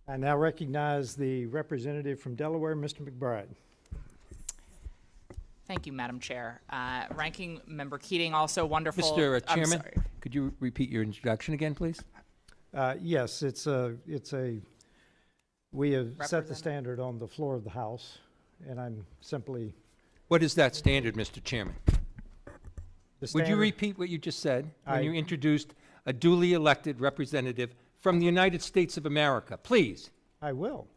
I now recognize the representative from Delaware, Mr. McBride. Thank you, Madam Chair. Ranking Member Keating, also wonderful. Mr. I'm Chairman, sorry. could you repeat your introduction again, please? Yes, we have set the standard on the floor of the House, and I'm simply. What is that standard, Mr. Chairman? Would you repeat what you just said when you introduced a duly elected representative from the United States of America, please? I will.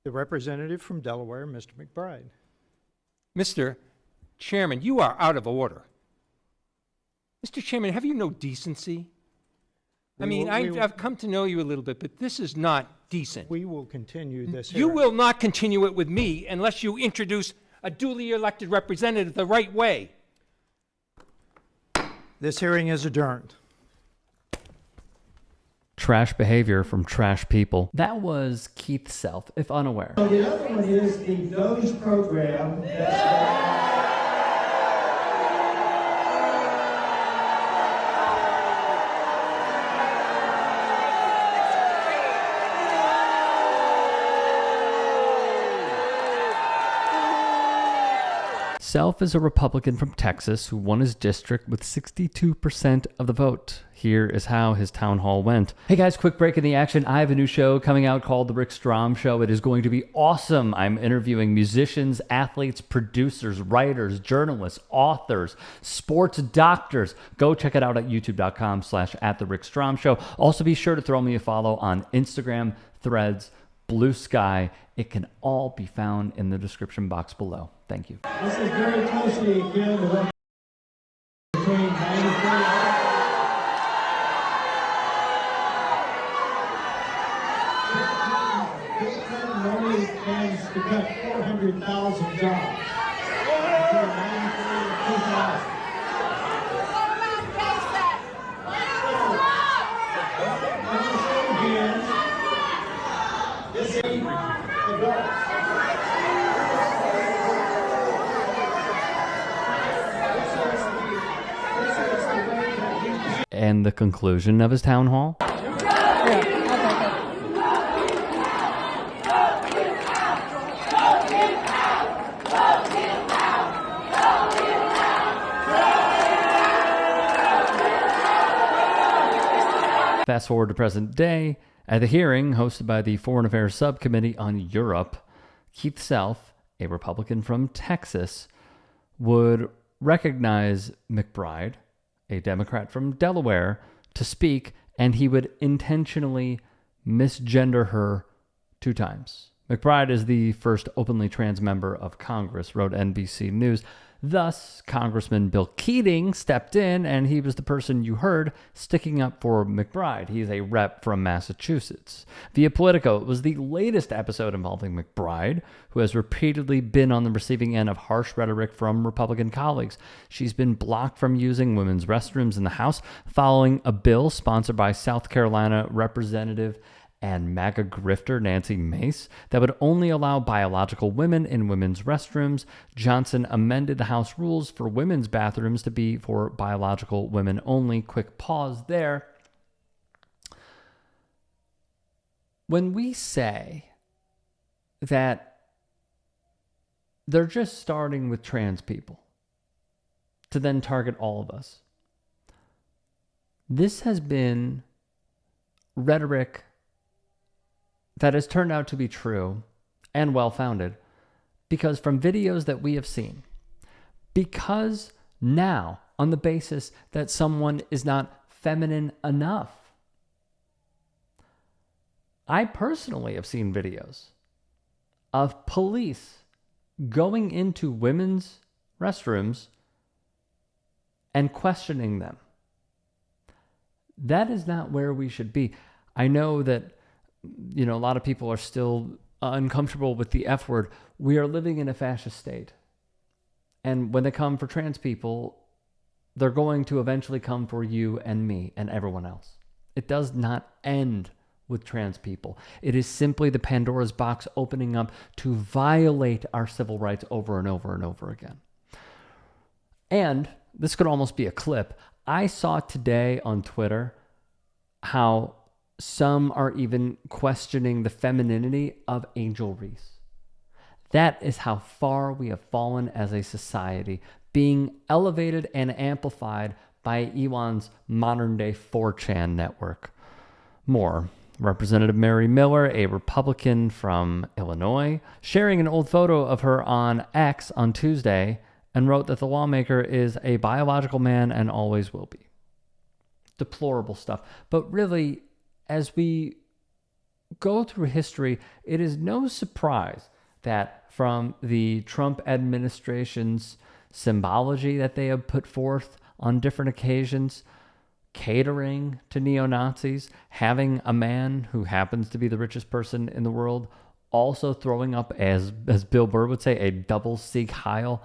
The representative from Delaware, Mr. McBride. Mr. Chairman, you are out of order. Mr. Chairman, have you no decency? I've come to know you a little bit, but this is not decent. We will continue this You hearing. will not continue it with me unless you introduce a duly elected representative the right way. This hearing is adjourned. Trash behavior from trash people. That was Keith Self, if unaware. So the other one is the Doge program. Self is a Republican from Texas who won his district with 62% of the vote. Here is how his town hall went. Hey guys, quick break in the action. I have a new show coming out called The Rick Strom Show. It is going to be awesome. I'm interviewing musicians, athletes, producers, writers, journalists, authors, sports doctors. Go check it out at youtube.com/@TheRickStrom Also be sure to throw me a follow on Instagram, Threads, Blue Sky. It can all be found in the description box below. Thank you. This is very closely akin to what between 93. This Clinton only plans to cut 400,000 jobs between 93 and 2000. And the conclusion of his town hall? Fast forward to present day. At the hearing hosted by the Foreign Affairs Subcommittee on Europe, Keith Self, a Republican from Texas, would recognize McBride, a Democrat from Delaware, to speak, and he would intentionally misgender her 2 times. McBride is the first openly trans member of Congress, wrote NBC News. Thus, Congressman Bill Keating stepped in, and he was the person you heard sticking up for McBride. He's a rep from Massachusetts. Via Politico, it was the latest episode involving McBride, who has repeatedly been on the receiving end of harsh rhetoric from Republican colleagues. She's been blocked from using women's restrooms in the House following a bill sponsored by South Carolina Representative and MAGA grifter Nancy Mace that would only allow biological women in women's restrooms. Johnson amended the House rules for women's bathrooms to be for biological women only. Quick pause there. When we say that they're just starting with trans people to then target all of us, this has been rhetoric that has turned out to be true and well-founded, because from videos that we have seen, because now on the basis that someone is not feminine enough, I personally have seen videos of police going into women's restrooms and questioning them. That is not where we should be. I know that a lot of people are still uncomfortable with the F word. We are living in a fascist state. And when they come for trans people, they're going to eventually come for you and me and everyone else. It does not end with trans people. It is simply the Pandora's box opening up to violate our civil rights over and over and over again. And this could almost be a clip. I saw today on Twitter how Some are even questioning the femininity of Angel Reese. That is how far we have fallen as a society, being elevated and amplified by Elon's modern-day 4chan network. More. Representative Mary Miller, a Republican from Illinois, sharing an old photo of her on X on Tuesday, and wrote that the lawmaker is a biological man and always will be. Deplorable stuff. But really, as we go through history, it is no surprise that from the Trump administration's symbology that they have put forth on different occasions, catering to neo-Nazis, having a man who happens to be the richest person in the world also throwing up, as Bill Burr would say, a double Sieg Heil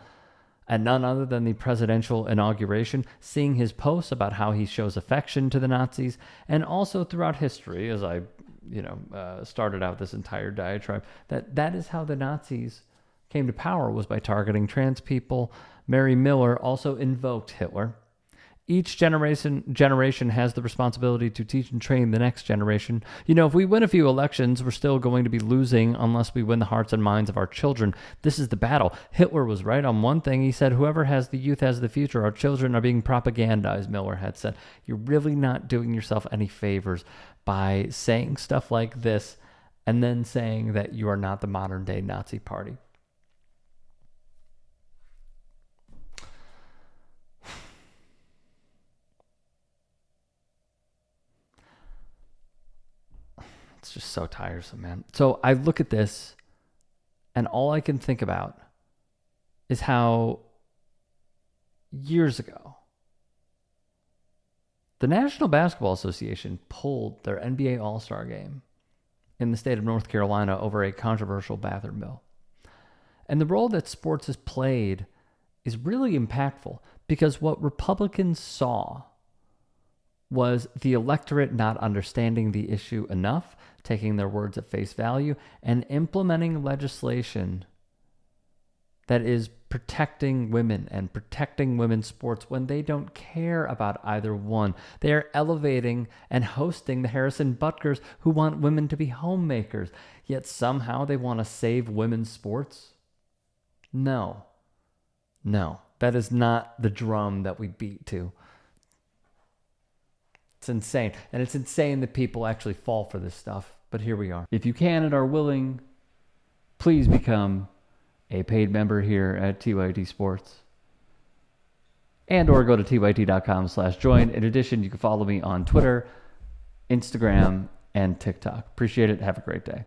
at none other than the presidential inauguration, seeing his posts about how he shows affection to the Nazis, and also throughout history, as I started out this entire diatribe, that is how the Nazis came to power, was by targeting trans people. Mary Miller also invoked Hitler. Each generation has the responsibility to teach and train the next generation. If we win a few elections, we're still going to be losing unless we win the hearts and minds of our children. This is the battle. Hitler was right on one thing. He said, whoever has the youth has the future. Our children are being propagandized, Miller had said. You're really not doing yourself any favors by saying stuff like this and then saying that you are not the modern day Nazi party. It's just so tiresome, man. So I look at this, and all I can think about is how years ago, the National Basketball Association pulled their NBA All-Star game in the state of North Carolina over a controversial bathroom bill. And the role that sports has played is really impactful, because what Republicans saw was the electorate not understanding the issue enough, taking their words at face value, and implementing legislation that is protecting women and protecting women's sports when they don't care about either one. They are elevating and hosting the Harrison Butkers who want women to be homemakers, yet somehow they want to save women's sports? No, that is not the drum that we beat to. It's insane. And it's insane that people actually fall for this stuff. But here we are. If you can and are willing, please become a paid member here at TYT Sports. And or go to tyt.com/join. In addition, you can follow me on Twitter, Instagram, and TikTok. Appreciate it. Have a great day.